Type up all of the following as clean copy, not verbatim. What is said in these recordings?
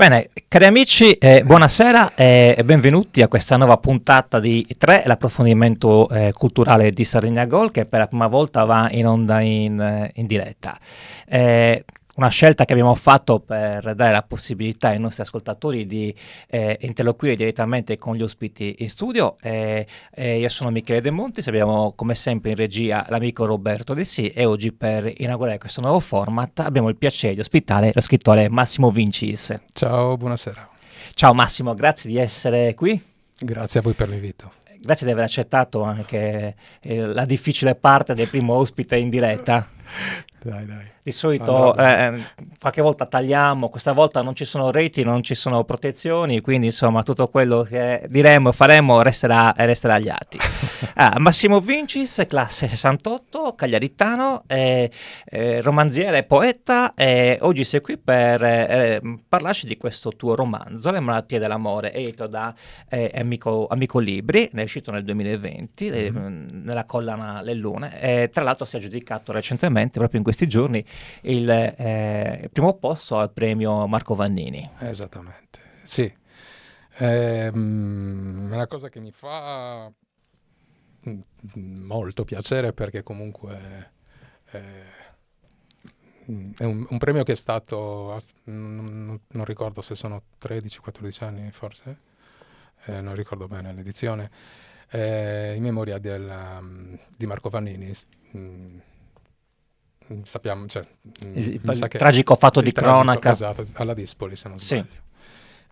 Bene, cari amici, buonasera e benvenuti a questa nuova puntata di 3, l'approfondimento culturale di Sardegna Gol, che per la prima volta va in onda in diretta. Una scelta che abbiamo fatto per dare la possibilità ai nostri ascoltatori di interloquire direttamente con gli ospiti in studio. Io sono Michele De Montis, abbiamo come sempre in regia l'amico Roberto De Sì e oggi per inaugurare questo nuovo format abbiamo il piacere di ospitare lo scrittore Massimo Vincis. Ciao, buonasera. Ciao Massimo, grazie di essere qui. Grazie a voi per l'invito. Grazie di aver accettato anche la difficile parte del primo ospite in diretta. Dai. Di solito qualche volta tagliamo, questa volta non ci sono reti, non ci sono protezioni, quindi insomma tutto quello che diremo e faremo resterà agli atti. Massimo Vincis, classe 68, cagliaritano, romanziere e poeta, e oggi sei qui per parlarci di questo tuo romanzo, Le malattie dell'amore, edito da Amico Libri, è uscito nel 2020, nella collana Le Lune, e tra l'altro si è aggiudicato recentemente, proprio in questi giorni, il primo posto al premio Marco Vannini. Esattamente, sì. È una cosa che mi fa molto piacere perché comunque è un premio che è stato, non ricordo se sono 13-14 anni forse, non ricordo bene l'edizione, in memoria di Marco Vannini. Sappiamo, cioè, il tragico fatto di cronaca. Esatto, alla Dispoli, se non sbaglio.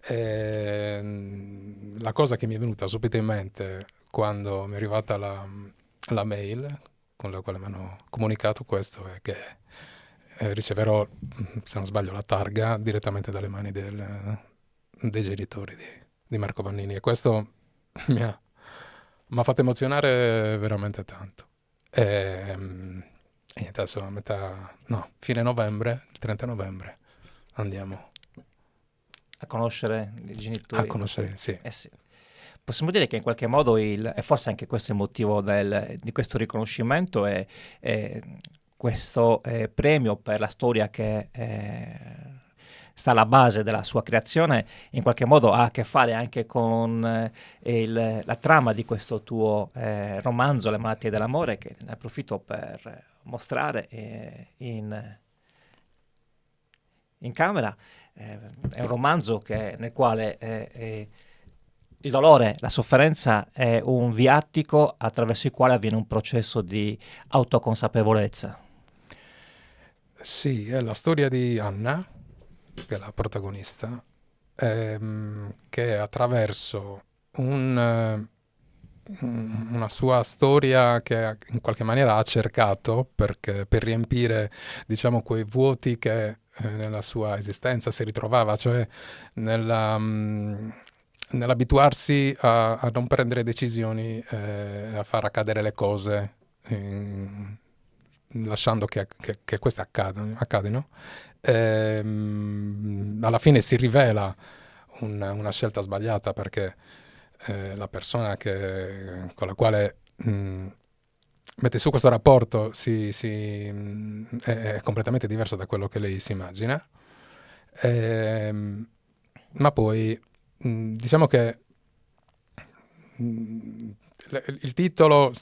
Sì. La cosa che mi è venuta subito in mente quando mi è arrivata la mail con la quale mi hanno comunicato questo è che riceverò, se non sbaglio, la targa direttamente dalle mani dei genitori di Marco Vannini, e questo mi ha fatto emozionare veramente tanto. E adesso fine novembre, il 30 novembre, andiamo a conoscere i genitori. A conoscere, sì. Sì. Possiamo dire che in qualche modo, e forse anche questo è il motivo di questo riconoscimento, è questo premio per la storia che sta alla base della sua creazione, in qualche modo ha a che fare anche con la trama di questo tuo romanzo, Le malattie dell'amore, che ne approfitto per mostrare in camera. È un romanzo nel quale il dolore, la sofferenza è un viatico attraverso il quale avviene un processo di autoconsapevolezza. Sì, è la storia di Anna, che è la protagonista, che attraverso una sua storia che in qualche maniera ha cercato per riempire, diciamo, quei vuoti che nella sua esistenza si ritrovava, cioè nell'abituarsi a non prendere decisioni, a far accadere le cose, lasciando che queste accadano. Alla fine si rivela una scelta sbagliata, perché la persona con la quale mette su questo rapporto è completamente diverso da quello che lei si immagina, ma poi diciamo che il titolo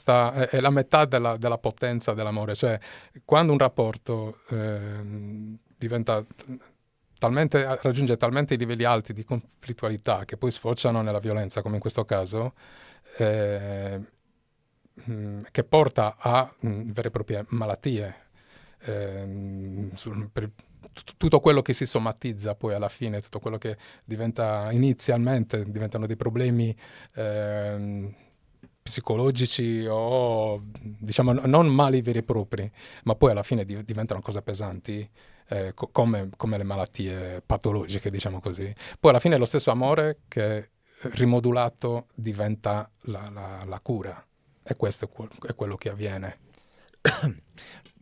è la metà della potenza dell'amore, cioè quando un rapporto raggiunge talmente i livelli alti di conflittualità che poi sfociano nella violenza, come in questo caso, che porta a vere e proprie malattie, per tutto quello che si somatizza poi alla fine, tutto quello che inizialmente diventano dei problemi psicologici o, diciamo, non mali veri e propri, ma poi alla fine diventano cose pesanti, come le malattie patologiche, diciamo così. Poi alla fine è lo stesso amore che rimodulato diventa la cura, e questo è quello che avviene.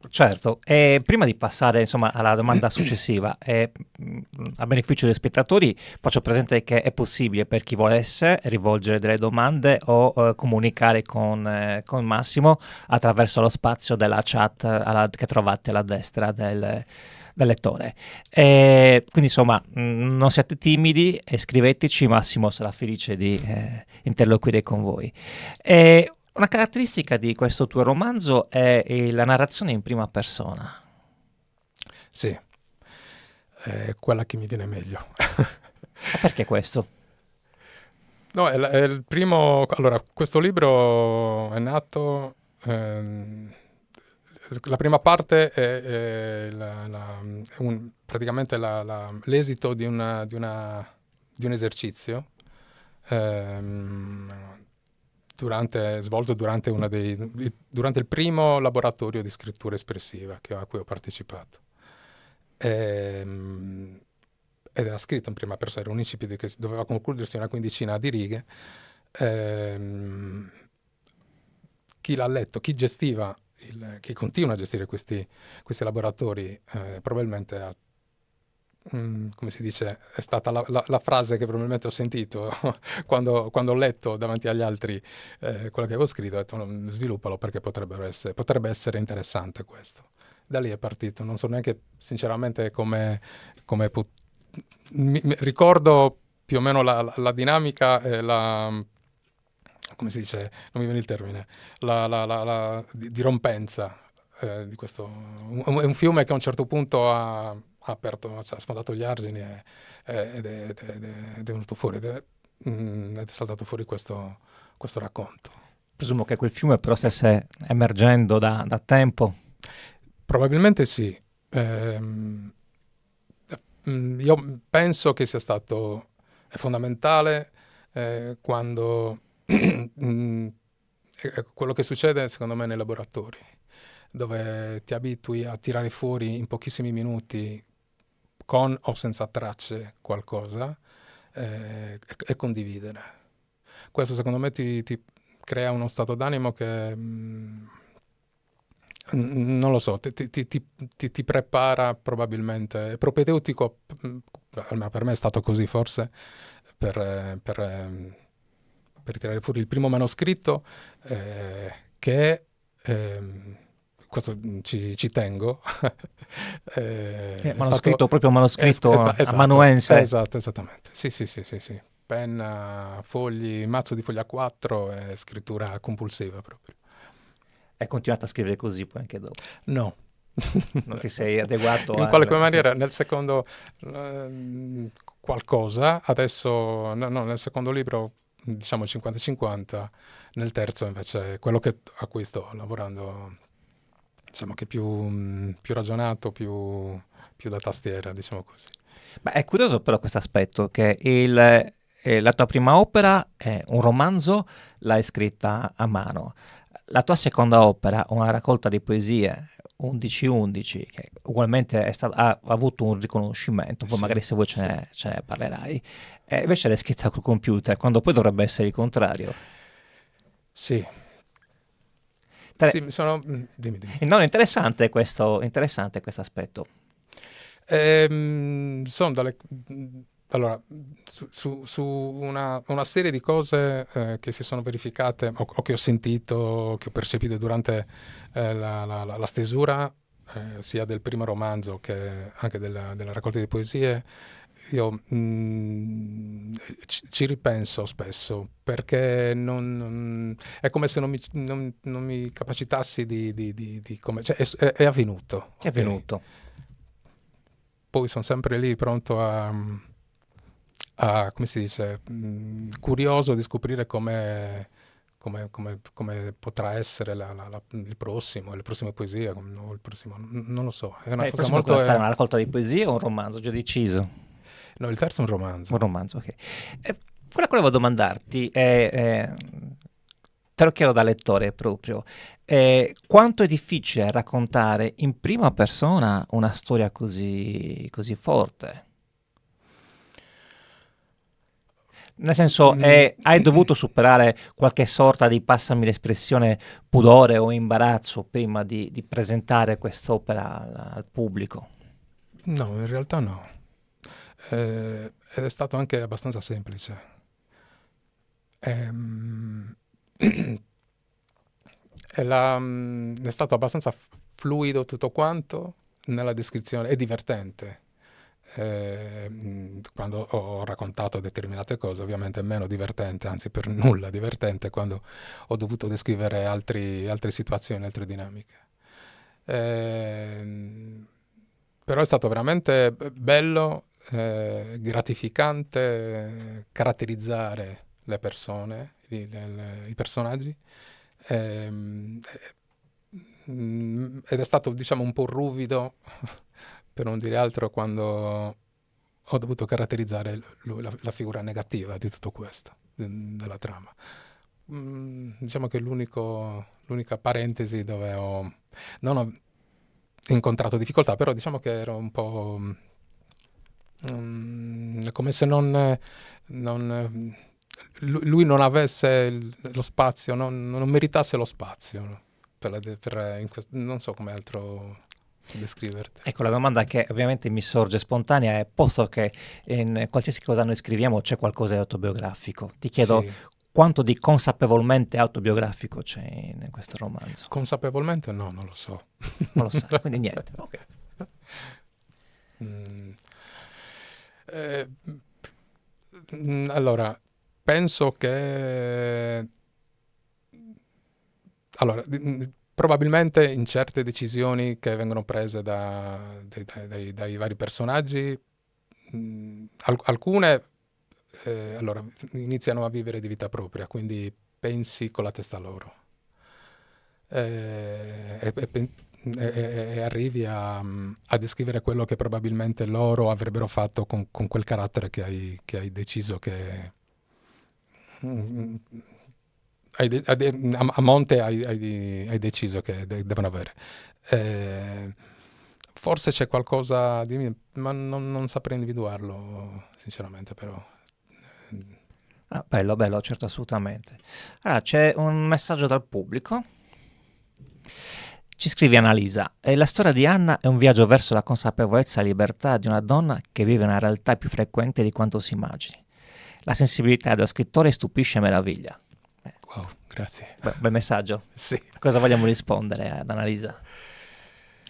Certo, e prima di passare insomma alla domanda successiva, a beneficio degli spettatori faccio presente che è possibile per chi volesse rivolgere delle domande o comunicare con Massimo attraverso lo spazio della chat che trovate alla destra del lettore. Quindi insomma, non siate timidi e scriveteci, Massimo sarà felice di interloquire con voi. Una caratteristica di questo tuo romanzo è la narrazione in prima persona. Sì, è quella che mi viene meglio. Ma perché questo? No, è il primo. Allora, questo libro è nato. La prima parte è praticamente l'esito di un esercizio svolto durante durante il primo laboratorio di scrittura espressiva a cui ho partecipato. Ed era scritto in prima persona, era un incipit che doveva concludersi in una quindicina di righe. Chi l'ha letto, chi gestiva, chi continua a gestire questi laboratori, probabilmente ha, come si dice, è stata la frase che probabilmente ho sentito quando ho letto davanti agli altri quello che avevo scritto, ho detto sviluppalo perché potrebbe essere interessante questo. Da lì è partito, non so neanche sinceramente come ricordo più o meno la dinamica e come si dice, non mi viene il termine, di rompenza di questo. È un fiume che a un certo punto ha sfondato gli argini ed è venuto fuori, ed è saltato fuori questo racconto. Presumo che quel fiume però stesse emergendo da tempo. Probabilmente sì. Io penso che sia stato fondamentale quando quello che succede secondo me nei laboratori, dove ti abitui a tirare fuori in pochissimi minuti, con o senza tracce, qualcosa e condividere. Questo secondo me ti crea uno stato d'animo che non lo so, ti prepara probabilmente, è propedeutico, almeno per me è stato così forse, per tirare fuori il primo manoscritto che questo ci tengo. Manoscritto, proprio manoscritto amanuense. Esatto, esattamente. Sì. Penna, fogli, mazzo di foglia 4 e scrittura compulsiva proprio. Hai continuato a scrivere così poi anche dopo? No. Non ti sei adeguato in qualche maniera nel secondo qualcosa, adesso no, nel secondo libro diciamo 50-50, nel terzo invece quello a cui sto lavorando, diciamo che più ragionato, più da tastiera, diciamo così. Beh, è curioso però questo aspetto, che la tua prima opera è un romanzo, l'hai scritta a mano. La tua seconda opera, una raccolta di poesie, 11-11, che ugualmente ha avuto un riconoscimento, poi Sì, magari se vuoi ce ne parlerai, invece l'hai scritta col computer, quando poi dovrebbe essere il contrario. Sì. Dimmi. No, interessante questo aspetto. Sono allora, su una serie di cose che si sono verificate o che ho sentito, che ho percepito durante la stesura sia del primo romanzo che anche della raccolta di poesie, io ci ripenso spesso perché è come se non mi capacitassi di come, cioè è avvenuto. È avvenuto. Poi sono sempre lì pronto a come si dice, curioso di scoprire come potrà essere il prossimo, le prossime poesie, il prossimo, non lo so. È una cosa molto. Sarà una raccolta di poesie o un romanzo già deciso? No, il terzo è un romanzo. Un romanzo, ok. Quello che volevo domandarti è, te lo chiedo da lettore proprio, quanto è difficile raccontare in prima persona una storia così forte? Nel senso, hai dovuto superare qualche sorta di, passami l'espressione, pudore o imbarazzo prima di presentare quest'opera al pubblico? No, in realtà no. Ed è stato anche abbastanza semplice. È stato abbastanza fluido tutto quanto, nella descrizione, è divertente. Quando ho raccontato determinate cose, ovviamente è meno divertente, anzi per nulla divertente, quando ho dovuto descrivere altre situazioni, altre dinamiche. Però è stato veramente bello, gratificante caratterizzare le persone, i personaggi. Ed è stato, diciamo, un po' ruvido, per non dire altro, quando ho dovuto caratterizzare la figura negativa di tutto questo, della trama. Diciamo che l'unica parentesi dove non ho incontrato difficoltà, però diciamo che ero un po' come se lui non avesse lo spazio, non meritasse lo spazio non so come altro descriverti. Ecco, la domanda che ovviamente mi sorge spontanea è, posto che in qualsiasi cosa noi scriviamo c'è qualcosa di autobiografico, ti chiedo Sì. quanto di consapevolmente autobiografico c'è in questo romanzo? Consapevolmente no, non lo so. Non lo sai, quindi niente. Okay. Allora, penso che probabilmente in certe decisioni che vengono prese dai vari personaggi, alcune allora, iniziano a vivere di vita propria, quindi pensi con la testa loro. E arrivi a descrivere quello che probabilmente loro avrebbero fatto con quel carattere che hai deciso che a monte hai deciso che devono avere. Forse c'è qualcosa di mio, ma non saprei individuarlo sinceramente, però. Bello, bello, certo, assolutamente. Allora, c'è un messaggio dal pubblico. Ci scrive Annalisa, la storia di Anna è un viaggio verso la consapevolezza e la libertà di una donna che vive una realtà più frequente di quanto si immagini. La sensibilità dello scrittore stupisce e meraviglia. Wow, grazie. Bel messaggio. Sì. Cosa vogliamo rispondere ad Annalisa?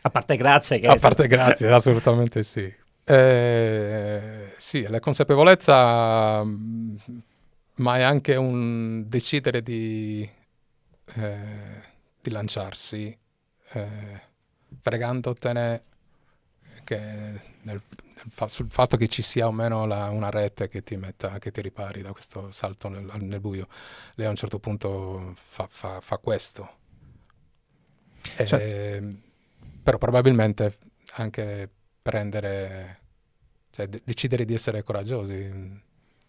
A parte grazie. A parte grazie, assolutamente sì. Sì, la consapevolezza, ma è anche un decidere di lanciarsi, fregandotene sul fatto che ci sia o meno una rete che ti ripari da questo salto nel buio. Lei a un certo punto fa questo. Però probabilmente anche decidere di essere coraggiosi,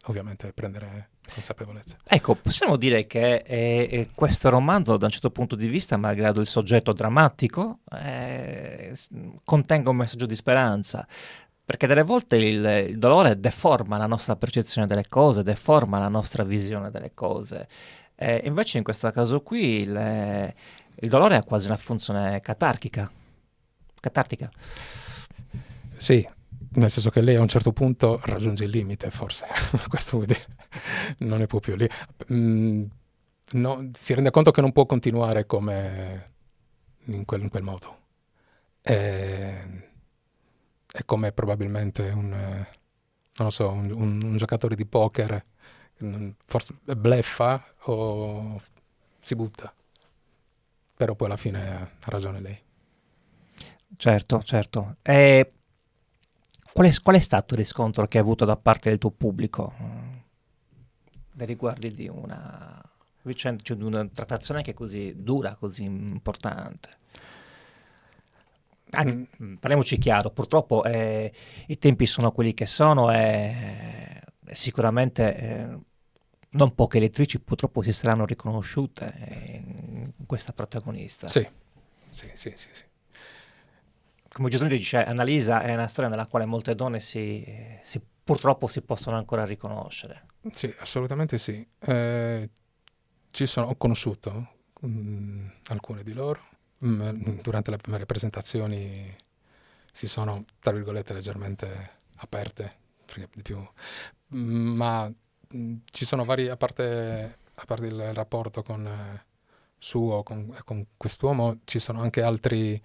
ovviamente prendere consapevolezza. Ecco, possiamo dire che questo romanzo, da un certo punto di vista, malgrado il soggetto drammatico, contenga un messaggio di speranza, perché delle volte il dolore deforma la nostra percezione delle cose, deforma la nostra visione delle cose. Invece in questo caso qui il dolore ha quasi una funzione catartica. Sì, nel senso che lei a un certo punto raggiunge il limite, forse, questo vuol dire, non ne può più lì. Si rende conto che non può continuare come in quel modo. È come probabilmente non lo so, un giocatore di poker, forse bleffa o si butta, però poi alla fine ha ragione lei. Certo, certo. E qual è stato il riscontro che hai avuto da parte del tuo pubblico nei riguardi di una vicenda, cioè di una trattazione che è così dura, così importante? Parliamoci chiaro, purtroppo i tempi sono quelli che sono e sicuramente non poche lettrici purtroppo si saranno riconosciute in questa protagonista. Sì. Come Gesù dice, Annalisa è una storia nella quale molte donne purtroppo si possono ancora riconoscere. Sì, assolutamente sì. Ho conosciuto alcune di loro. Durante le varie presentazioni si sono, tra virgolette, leggermente aperte, di più. Ma ci sono vari, a parte il rapporto suo con quest'uomo, ci sono anche altri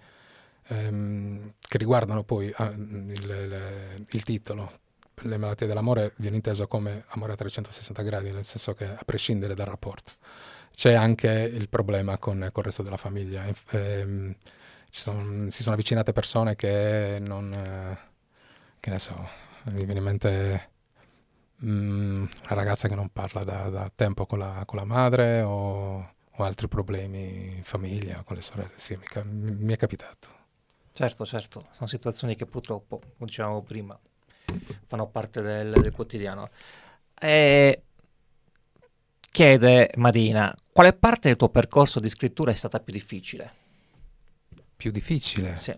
che riguardano poi il titolo. Le malattie dell'amore viene inteso come amore a 360 gradi, nel senso che a prescindere dal rapporto. C'è anche il problema con il resto della famiglia. Si sono avvicinate persone che non, che ne so, mi viene in mente una ragazza che non parla da tempo con la madre o altri problemi in famiglia, con le sorelle. Sì, mi è capitato. Certo, sono situazioni che purtroppo, come dicevamo prima, fanno parte del quotidiano. E chiede Marina, quale parte del tuo percorso di scrittura è stata più difficile? Più difficile? Sì.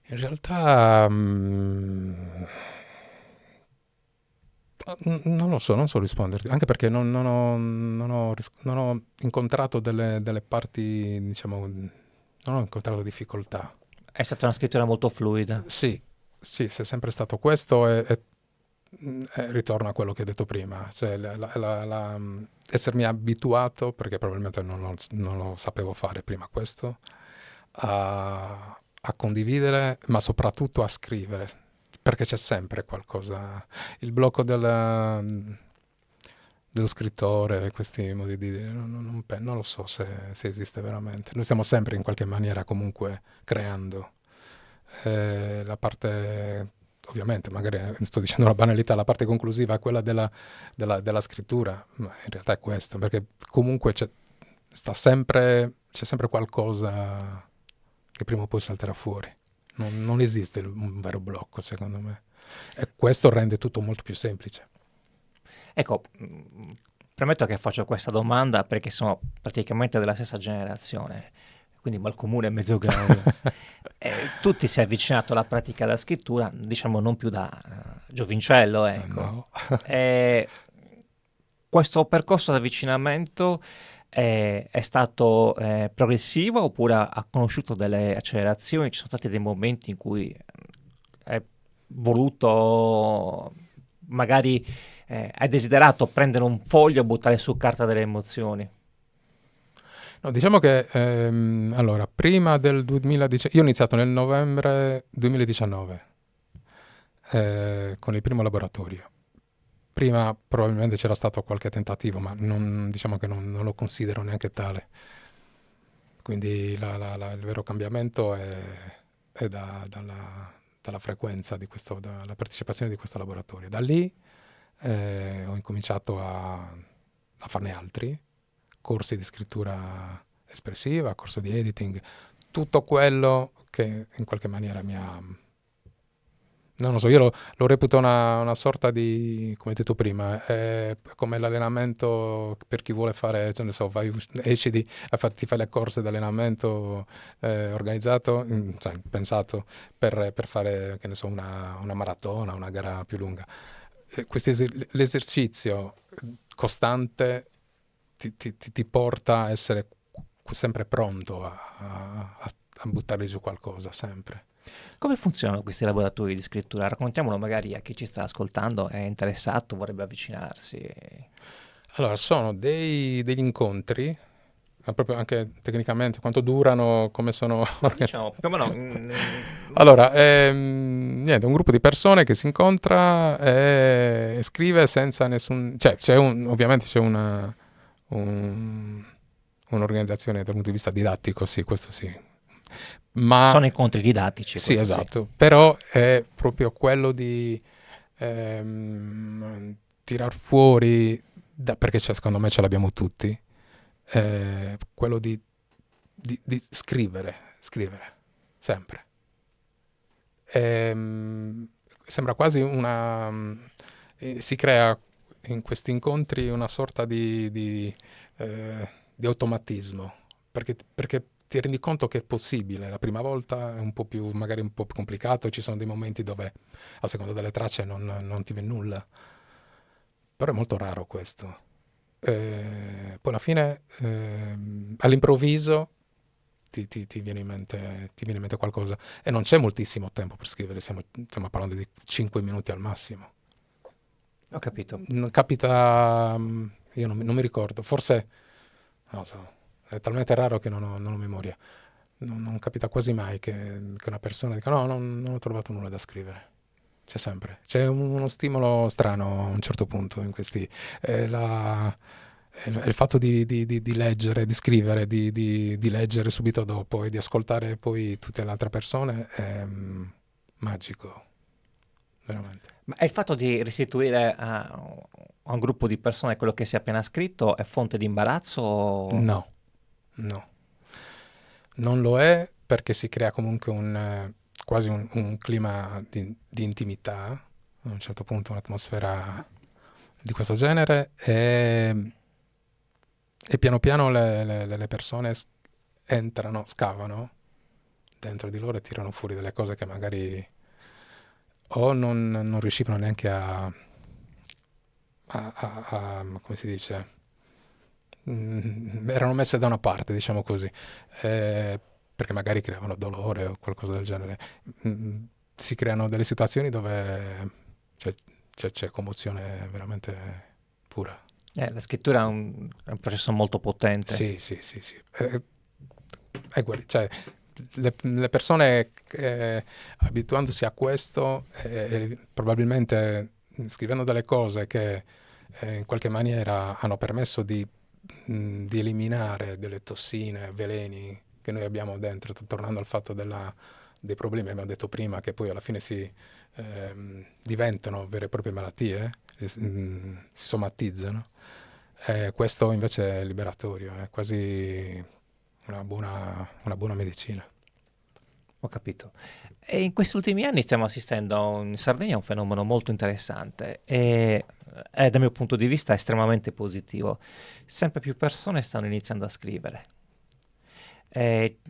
In realtà non lo so, non so risponderti, anche perché non ho incontrato delle parti, diciamo, non ho incontrato difficoltà. È stata una scrittura molto fluida. Sì, sì, se è sempre stato questo e ritorno a quello che ho detto prima, cioè essermi abituato, perché probabilmente non lo sapevo fare prima questo, a condividere, ma soprattutto a scrivere, perché c'è sempre qualcosa. Il blocco dello scrittore, questi modi di dire, non lo so se esiste veramente. Noi stiamo sempre in qualche maniera comunque creando. La parte, ovviamente, magari sto dicendo una banalità, la parte conclusiva è quella della scrittura, ma in realtà è questo, perché comunque c'è sempre qualcosa che prima o poi salterà fuori. Non esiste un vero blocco, secondo me. E questo rende tutto molto più semplice. Ecco, premetto che faccio questa domanda perché sono praticamente della stessa generazione, quindi malcomune e mezzo grado. Tu ti sei avvicinato alla pratica della scrittura, diciamo non più da giovincello, ecco. No. Questo percorso di avvicinamento è stato progressivo oppure ha conosciuto delle accelerazioni? Ci sono stati dei momenti in cui hai voluto, magari hai desiderato prendere un foglio e buttare su carta delle emozioni? No, diciamo che allora, prima del 2019, io ho iniziato nel novembre 2019 con il primo laboratorio. Prima probabilmente c'era stato qualche tentativo, ma diciamo che non lo considero neanche tale. Quindi il vero cambiamento è dalla frequenza dalla partecipazione di questo laboratorio. Da lì ho incominciato a farne altri, corsi di scrittura espressiva, corso di editing, tutto quello che in qualche maniera mi ha... Non lo so, io lo reputo una sorta di, come hai detto prima, come l'allenamento per chi vuole fare, cioè, ne so, esci ti fai le corse di allenamento organizzato, cioè, pensato per fare, che ne so, una maratona, una gara più lunga. L'esercizio costante ti porta a essere sempre pronto a buttare giù qualcosa, sempre. Come funzionano questi laboratori di scrittura? Raccontiamolo magari a chi ci sta ascoltando, è interessato, vorrebbe avvicinarsi. Allora, sono degli incontri, ma proprio anche tecnicamente, quanto durano, come sono... Diciamo, più o meno... Allora, niente, un gruppo di persone che si incontra e scrive senza nessun... Cioè, ovviamente c'è un'organizzazione dal punto di vista didattico, sì, questo sì. Ma, sono incontri didattici. Sì, esatto. Sì. Però è proprio quello di tirar fuori, perché secondo me ce l'abbiamo tutti, quello di scrivere, sempre. Sembra quasi si crea in questi incontri una sorta di automatismo, perché ti rendi conto che è possibile. La prima volta è magari un po' più complicato, ci sono dei momenti dove a seconda delle tracce non ti viene nulla, però è molto raro questo. Poi alla fine all'improvviso ti viene in mente qualcosa e non c'è moltissimo tempo per scrivere, stiamo parlando di 5 minuti al massimo. Ho capito. Capita, io non mi ricordo, forse non lo so, È talmente raro che non ho memoria. Non capita quasi mai che una persona dica no, non ho trovato nulla da scrivere. C'è sempre. C'è uno stimolo strano a un certo punto in questi... il fatto di leggere, di scrivere, di leggere subito dopo e di ascoltare poi tutte le altre persone è magico, veramente. Ma il fatto di restituire a un gruppo di persone quello che si è appena scritto è fonte di imbarazzo? No, no. Non lo è perché si crea comunque quasi un clima di intimità, a un certo punto un'atmosfera di questo genere e piano piano le persone entrano, scavano dentro di loro e tirano fuori delle cose che magari o non riuscivano neanche come si dice, erano messe da una parte, diciamo così, perché magari creavano dolore o qualcosa del genere. Si creano delle situazioni dove c'è commozione veramente pura. La scrittura è un processo molto potente. Sì. Cioè, le persone abituandosi a questo probabilmente scrivendo delle cose che in qualche maniera hanno permesso di eliminare delle tossine, veleni che noi abbiamo dentro, tornando al fatto dei problemi, abbiamo detto prima, che poi alla fine diventano vere e proprie malattie, si somatizzano. Questo invece è liberatorio, è quasi una buona medicina. Ho capito. E in questi ultimi anni stiamo assistendo in Sardegna a un fenomeno molto interessante e dal mio punto di vista estremamente positivo. Sempre più persone stanno iniziando a scrivere.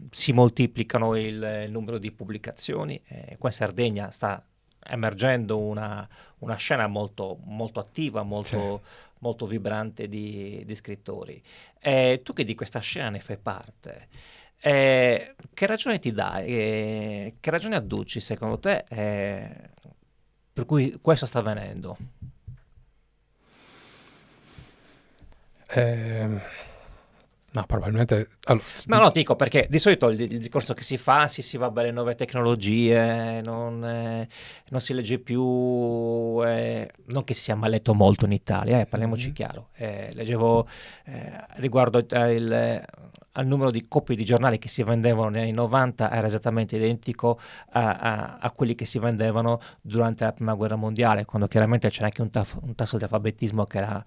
Si moltiplicano il numero di pubblicazioni. Qua in Sardegna sta emergendo una scena molto, molto attiva, molto, molto vibrante di scrittori. Tu che di questa scena ne fai parte, che ragione ti dai? Che ragione adduci secondo te per cui questo sta avvenendo? No, probabilmente... Allora, No, dico perché di solito il discorso che si fa, si va bene nuove tecnologie, non si legge più, non che si sia mai letto molto in Italia, parliamoci chiaro. Leggevo riguardo al numero di copie di giornali che si vendevano negli anni 90 era esattamente identico a quelli che si vendevano durante la Prima Guerra Mondiale, quando chiaramente c'era anche un tasso di alfabetismo che era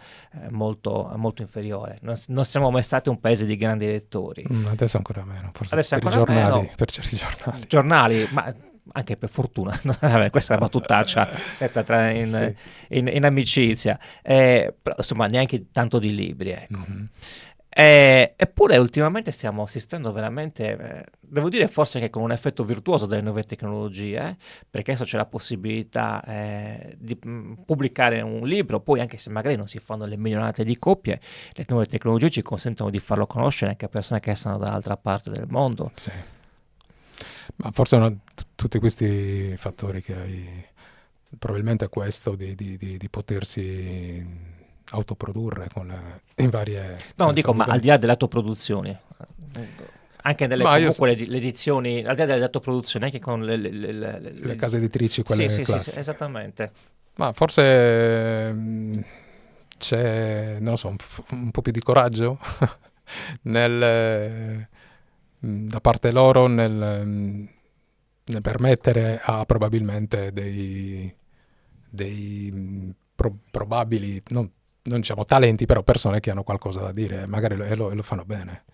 molto, molto inferiore. Non siamo mai stati un paese di grandi lettori. Adesso ancora meno, forse Adesso per i ancora giornali, meno. per certi giornali. Giornali, ma anche per fortuna. Vabbè, questa è una battutaccia detta in amicizia. Però insomma neanche tanto di libri, ecco. Mm-hmm. Eppure ultimamente stiamo assistendo veramente, devo dire forse che con un effetto virtuoso delle nuove tecnologie, perché adesso c'è la possibilità di pubblicare un libro, poi anche se magari non si fanno le milionate di copie, le nuove tecnologie ci consentono di farlo conoscere anche a persone che sono dall'altra parte del mondo. Sì. Ma forse tutti questi fattori che hai, probabilmente questo di potersi autoprodurre in varie... No, dico, ma al di là delle autoproduzioni, anche delle comunque le edizioni, al di là delle autoproduzioni, anche con le case editrici, quelle classiche. Sì, esattamente. Ma forse c'è, non so, un po' più di coraggio da parte loro nel permettere a probabilmente dei probabili, non diciamo talenti, però persone che hanno qualcosa da dire, magari lo fanno bene.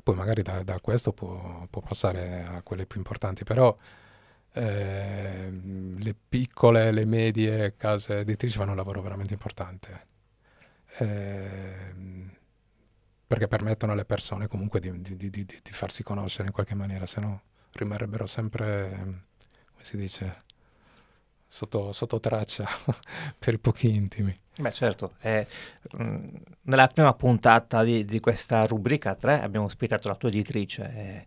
Poi magari da questo può passare a quelle più importanti, però le piccole, le medie case editrici fanno un lavoro veramente importante, perché permettono alle persone comunque di farsi conoscere in qualche maniera, se no rimarrebbero sempre, come si dice, sotto traccia per i pochi intimi. Beh, certo. Nella prima puntata di questa rubrica 3 abbiamo ospitato la tua editrice,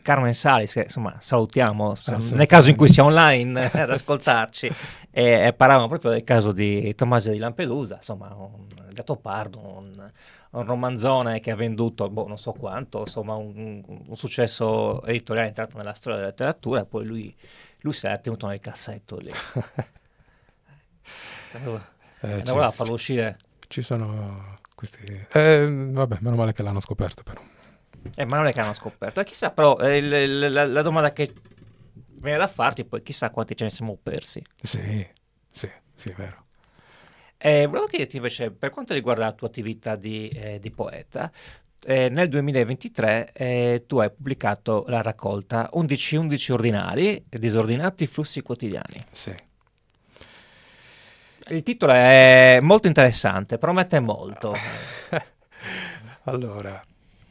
Carmen Salis, che insomma salutiamo nel caso in cui sia online ad ascoltarci, e parlavamo proprio del caso di Tommaso di Lampedusa, insomma un Gattopardo, un romanzone che ha venduto non so quanto, insomma un successo editoriale entrato nella storia della letteratura, e poi lui si era tenuto nel cassetto lì. Non voleva farlo uscire. Ci sono questi... vabbè, meno male che l'hanno scoperto però. Ma non è che hanno scoperto. E chissà, però, la domanda che viene da farti, poi chissà quanti ce ne siamo persi. Sì, è vero. Volevo chiederti invece, per quanto riguarda la tua attività di poeta, nel 2023 tu hai pubblicato la raccolta 11 ordinari e disordinati flussi quotidiani. Sì. Il titolo è molto interessante, promette molto. Allora,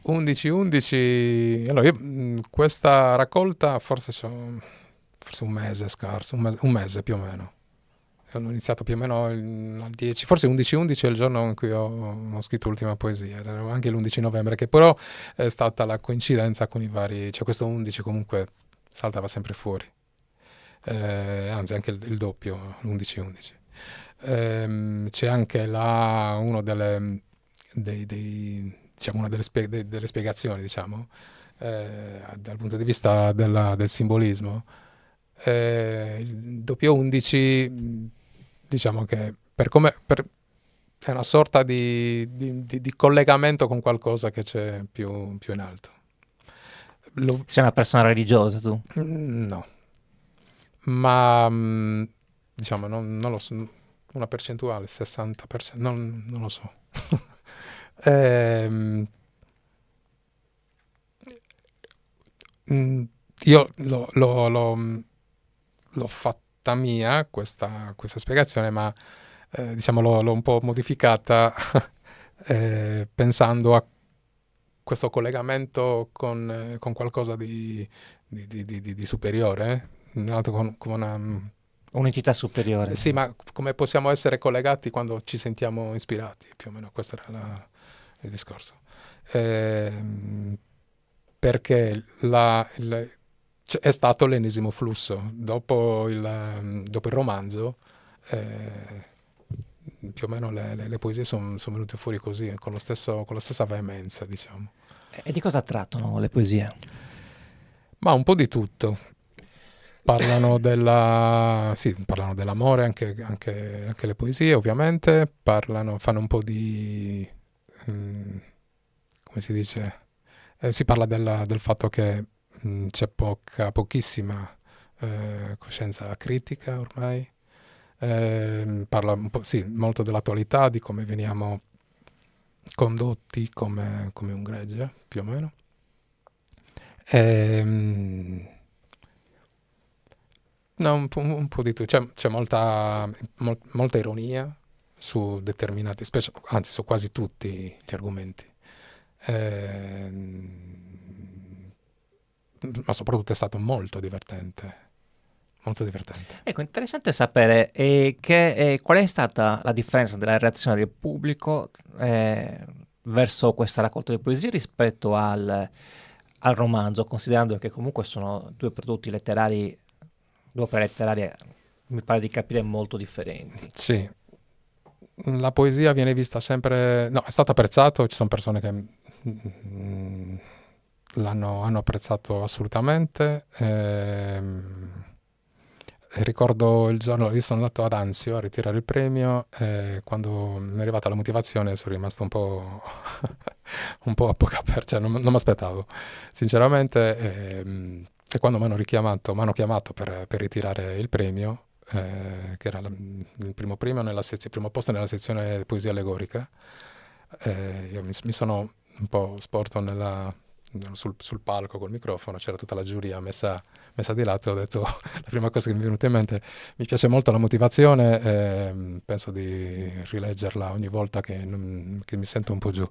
11. Allora, io questa raccolta forse un mese scarso, un mese più o meno. Ho iniziato più o meno al 10, forse 11 è il giorno in cui ho scritto l'ultima poesia, era anche l'11 novembre, che però è stata la coincidenza con i vari, cioè questo 11 comunque saltava sempre fuori, anzi anche il doppio, l'11. C'è anche una delle spiegazioni, diciamo, dal punto di vista del simbolismo. Il doppio 11, diciamo che è una sorta di collegamento con qualcosa che c'è più in alto. Sei una persona religiosa tu? No, ma diciamo non lo so. Una percentuale, 60%, non lo so. Io l'ho fatta mia questa spiegazione, ma diciamo l'ho un po' modificata pensando a questo collegamento con qualcosa di superiore, come una... Un'entità superiore. Sì, ma come possiamo essere collegati quando ci sentiamo ispirati? Più o meno questo era il discorso. Perché è stato l'ennesimo flusso. Dopo il romanzo, più o meno le poesie sono venute fuori così, con la stessa veemenza, diciamo. E di cosa trattano le poesie? Ma un po' di tutto. Parlano dell'amore, anche le poesie, ovviamente. Fanno un po' di... come si dice? Si parla del fatto che c'è pochissima coscienza critica ormai. Parla un po', molto dell'attualità, di come veniamo condotti come un gregge, più o meno. No, un po' di tutto. C'è molta ironia su determinati, anzi su quasi tutti gli argomenti. Ma soprattutto è stato molto divertente. Molto divertente. Ecco, interessante sapere qual è stata la differenza della reazione del pubblico verso questa raccolta di poesie rispetto al romanzo, considerando che comunque sono due prodotti letterari, due opere letterarie, mi pare di capire, molto differenti. Sì, la poesia viene vista sempre... No, è stato apprezzato, ci sono persone che hanno apprezzato assolutamente. Ricordo il giorno, io sono andato ad Anzio a ritirare il premio, quando mi è arrivata la motivazione sono rimasto un po' a bocca aperta, cioè non mi aspettavo, sinceramente. E quando mi hanno chiamato per ritirare il premio, che era il primo premio primo posto nella sezione poesia allegorica, io mi sono un po' sporto sul palco col microfono, c'era tutta la giuria messa di lato, ho detto la prima cosa che mi è venuta in mente: mi piace molto la motivazione, penso di rileggerla ogni volta che mi sento un po' giù.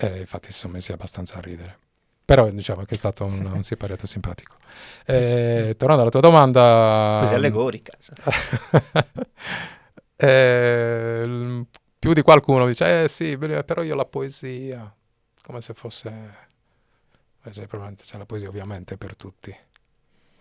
Infatti si sono messi abbastanza a ridere. Però diciamo che è stato un siparietto simpatico. Tornando alla tua domanda... Poesia allegorica. Più di qualcuno dice, sì, però io la poesia, come se fosse... probabilmente c'è la poesia ovviamente per tutti.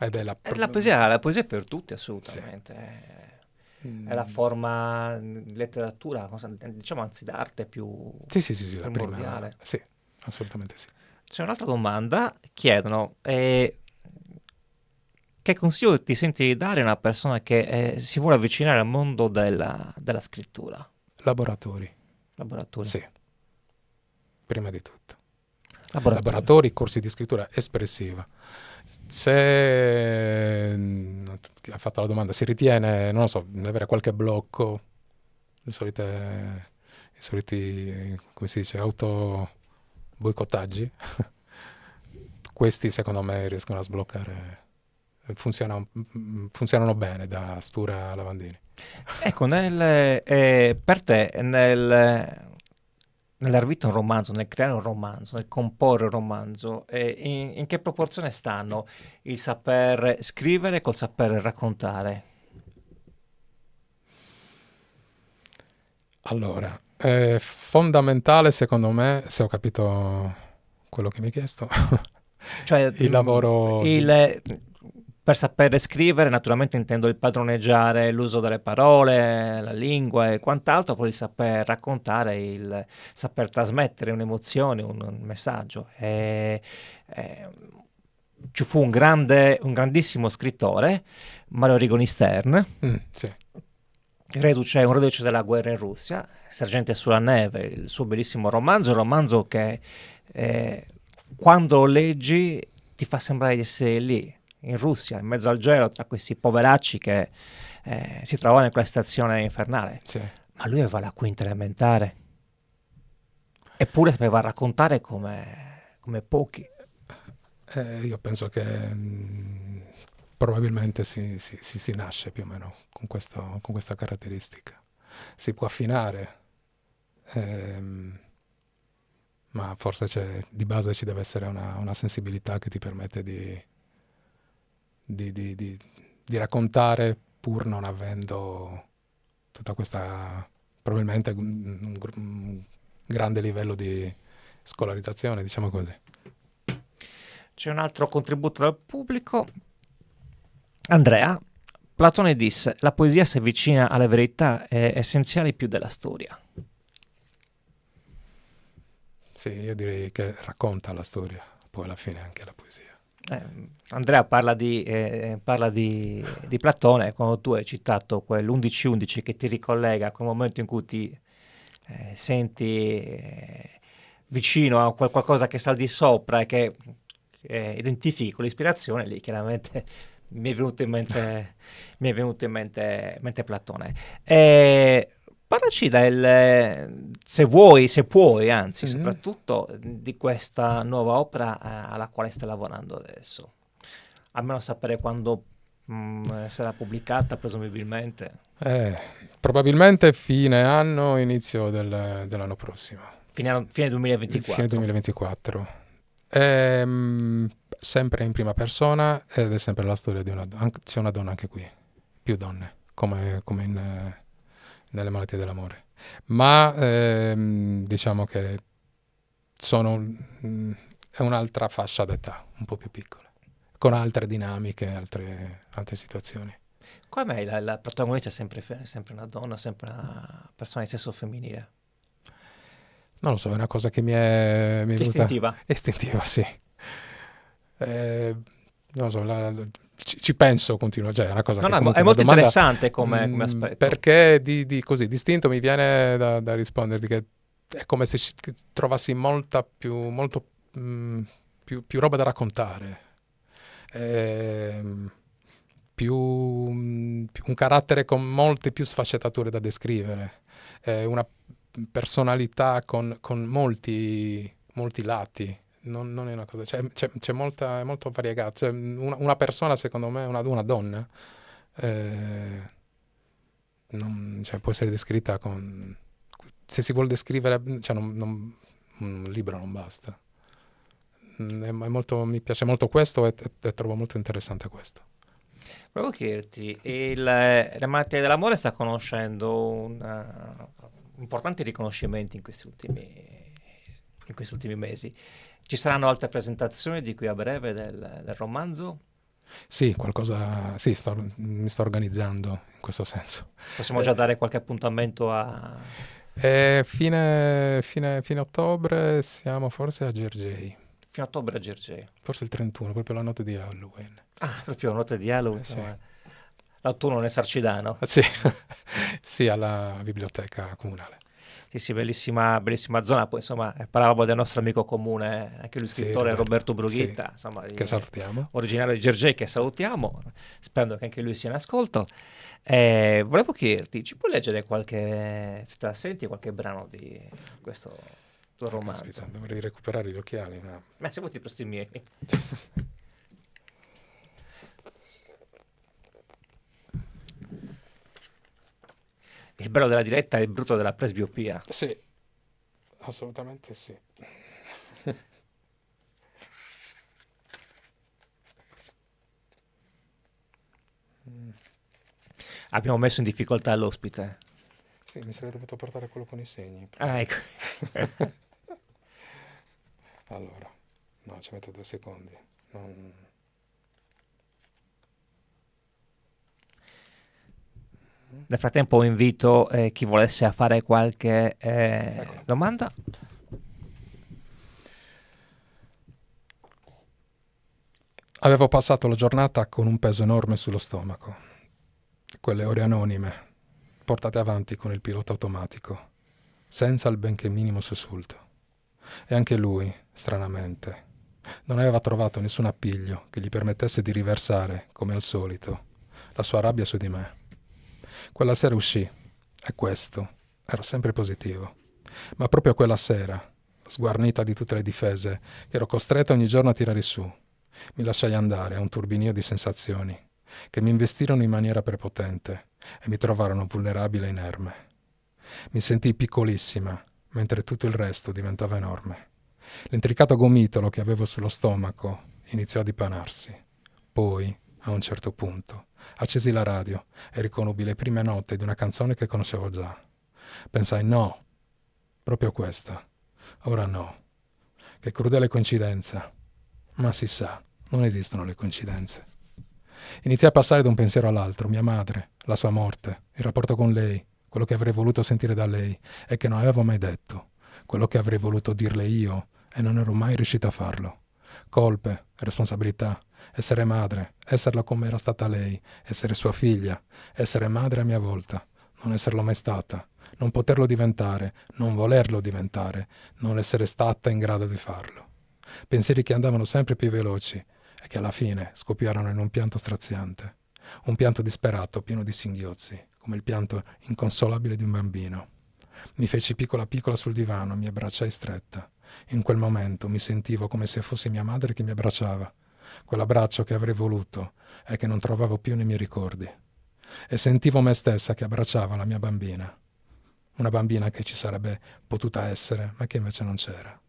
Ed è La poesia è per tutti, sì. assolutamente. È la forma di letteratura, diciamo anzi d'arte più Sì, la prima... primordiale. Sì, assolutamente sì. C'è un'altra domanda, chiedono, che consiglio ti senti di dare a una persona che si vuole avvicinare al mondo della scrittura? Laboratori. Laboratori. Sì, prima di tutto. Laboratori. Corsi di scrittura espressiva. Se ha fatto la domanda, si ritiene, non lo so, di avere qualche blocco, i soliti, come si dice, auto boicottaggi, questi secondo me riescono a sbloccare, funzionano bene da Stura a Lavandini. Ecco, per te, nell'aver vita un romanzo, nel creare un romanzo, nel comporre un romanzo, in che proporzione stanno il saper scrivere col saper raccontare? Allora, è fondamentale secondo me, se ho capito quello che mi hai chiesto, Cioè, il lavoro per sapere scrivere, naturalmente intendo il padroneggiare l'uso delle parole, la lingua e quant'altro, poi il saper raccontare, il saper trasmettere un'emozione, un messaggio. Ci fu un grandissimo scrittore, Mario Rigoni Stern, sì. un reduce della guerra in Russia, Sergente sulla neve, il suo bellissimo romanzo, un romanzo che quando lo leggi ti fa sembrare di essere lì, in Russia, in mezzo al gelo, tra questi poveracci che si trovavano in quella stazione infernale. Sì. Ma lui aveva la quinta elementare, eppure sapeva raccontare come pochi. Io penso che probabilmente si nasce più o meno con questa caratteristica. Si può affinare, ma forse di base ci deve essere una sensibilità che ti permette di raccontare pur non avendo tutta questa, probabilmente un grande livello di scolarizzazione, diciamo così. C'è un altro contributo dal pubblico. Andrea, Platone disse: la poesia si avvicina alle verità essenziali più della storia. Sì, io direi che racconta la storia, poi alla fine anche la poesia. Andrea parla di Platone, quando tu hai citato quell'11-11 che ti ricollega a quel momento in cui ti senti vicino a qualcosa che sta al di sopra e che identifichi con l'ispirazione, lì chiaramente mi è venuto in mente Platone. Parlaci se puoi, anzi, soprattutto di questa nuova opera alla quale stai lavorando adesso. Almeno sapere quando sarà pubblicata, presumibilmente. Probabilmente fine anno, inizio dell'anno prossimo. Fine 2024. Fine 2024. Sempre in prima persona ed è sempre la storia di c'è una donna anche qui, più donne, come nelle malattie dell'amore. Ma diciamo che è un'altra fascia d'età, un po' più piccola, con altre dinamiche, altre situazioni. Come mai la protagonista è sempre una donna, sempre una persona di sesso femminile? Non lo so, è una cosa che mi è Istintiva. Istintiva, sì. Non lo so, ci penso continuo, cioè è una cosa che è molto interessante come aspetto. Perché così distinto mi viene da risponderti che è come se trovassi molto più roba da raccontare, più un carattere con molte più sfaccettature da descrivere, una personalità con molti lati. Non è una cosa, c'è molta, è molto variegato. Cioè, una persona, secondo me, una donna, può essere descritta se si vuole descrivere, un libro non basta. Mm, mi piace molto questo e trovo molto interessante questo. Volevo chiederti, la malattia dell'amore sta conoscendo importanti riconoscimenti in questi ultimi mesi. Ci saranno altre presentazioni di qui a breve del romanzo? Sì, qualcosa, sì, mi sto organizzando in questo senso. Possiamo già dare qualche appuntamento a... Fine ottobre siamo forse a Gergei, fino a ottobre a Gergè. forse il 31, proprio la notte di Halloween. Ah, proprio notte di Halloween, Sì. insomma. L'autunno nel Sarcidano. Ah, sì, sì, alla biblioteca comunale. Sì, sì, bellissima, bellissima zona. Poi, insomma, parlavamo del nostro amico comune, anche lui Sì, scrittore, Roberto Brughitta, sì, insomma, che salutiamo. originario di Gergè, che salutiamo, sperando che anche lui sia in ascolto. Volevo chiederti, ci puoi leggere qualche, se te la senti, qualche brano di questo tuo romanzo? Caspita, dovrei recuperare gli occhiali. Ma... Ma se vuoi ti presto i miei. Il bello della diretta è il brutto della presbiopia. Sì, assolutamente sì. Abbiamo messo in difficoltà l'ospite. Sì, mi sarei dovuto portare quello con i segni. Ah, ecco. Allora, no, ci metto 2 secondi. Nel frattempo invito chi volesse a fare qualche Eccola. domanda. Avevo passato la giornata con un peso enorme sullo stomaco. Quelle ore anonime, portate avanti con il pilota automatico, senza il benché minimo sussulto. E anche lui, stranamente, non aveva trovato nessun appiglio che gli permettesse di riversare, come al solito, la sua rabbia su di me. Quella sera uscì, e questo era sempre positivo. Ma proprio quella sera, sguarnita di tutte le difese, che ero costretto ogni giorno a tirare su, mi lasciai andare a un turbinio di sensazioni che mi investirono in maniera prepotente e mi trovarono vulnerabile e inerme. Mi sentii piccolissima, mentre tutto il resto diventava enorme. L'intricato gomitolo che avevo sullo stomaco iniziò a dipanarsi. Poi, a un certo punto, accesi la radio e riconobbi le prime note di una canzone che conoscevo già. Pensai, no, proprio questa. Ora no. Che crudele coincidenza. Ma si sa, non esistono le coincidenze. Iniziai a passare da un pensiero all'altro, mia madre, la sua morte, il rapporto con lei, quello che avrei voluto sentire da lei e che non avevo mai detto, quello che avrei voluto dirle io e non ero mai riuscito a farlo. Colpe, responsabilità, essere madre, esserla come era stata lei, essere sua figlia, essere madre a mia volta, non esserlo mai stata, non poterlo diventare, non volerlo diventare, non essere stata in grado di farlo. Pensieri che andavano sempre più veloci e che alla fine scoppiarono in un pianto straziante, un pianto disperato pieno di singhiozzi, come il pianto inconsolabile di un bambino. Mi feci piccola piccola sul divano, mi abbracciai stretta. In quel momento mi sentivo come se fosse mia madre che mi abbracciava, quell'abbraccio che avrei voluto e che non trovavo più nei miei ricordi. E sentivo me stessa che abbracciava la mia bambina, una bambina che ci sarebbe potuta essere, ma che invece non c'era.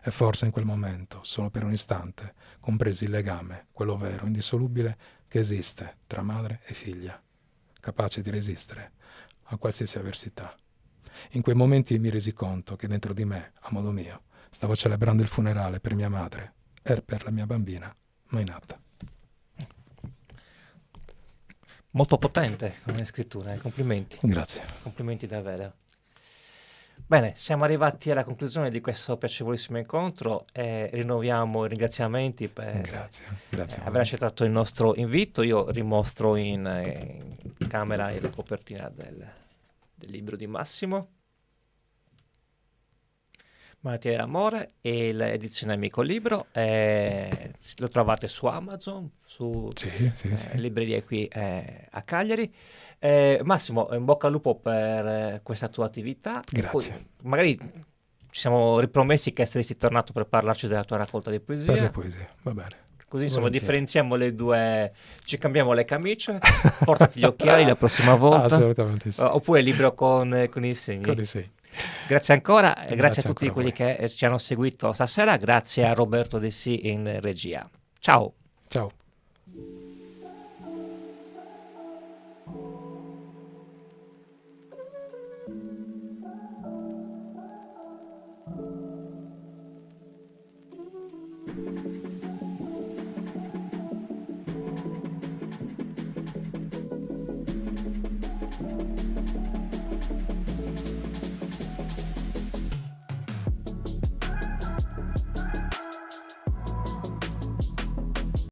E forse in quel momento, solo per un istante, compresi il legame, quello vero, indissolubile, che esiste tra madre e figlia, capace di resistere a qualsiasi avversità. In quei momenti mi resi conto che dentro di me, a modo mio, stavo celebrando il funerale per mia madre e per la mia bambina mai nata. Molto potente come scrittura, complimenti. Grazie. Complimenti davvero. Bene, siamo arrivati alla conclusione di questo piacevolissimo incontro e rinnoviamo i ringraziamenti per Grazie a aver voi. accettato il nostro invito. Io rimostro in camera la copertina del libro di Massimo, Malattia dell'amore, e l'edizione Amico Libro. Lo trovate su Amazon, su Sì. librerie qui a Cagliari. Massimo, in bocca al lupo per questa tua attività. Grazie. Poi, magari ci siamo ripromessi che saresti tornato per parlarci della tua raccolta di poesia. Per le poesie, va bene. Così insomma Volentieri. differenziamo le due, ci cambiamo le camicie, portati gli occhiali la prossima volta. Assolutamente sì. Oppure il libro con i segni. Con i segni. Grazie ancora, e grazie a tutti ancora a quelli che ci hanno seguito stasera, grazie a Roberto De Sì in regia. Ciao. Ciao.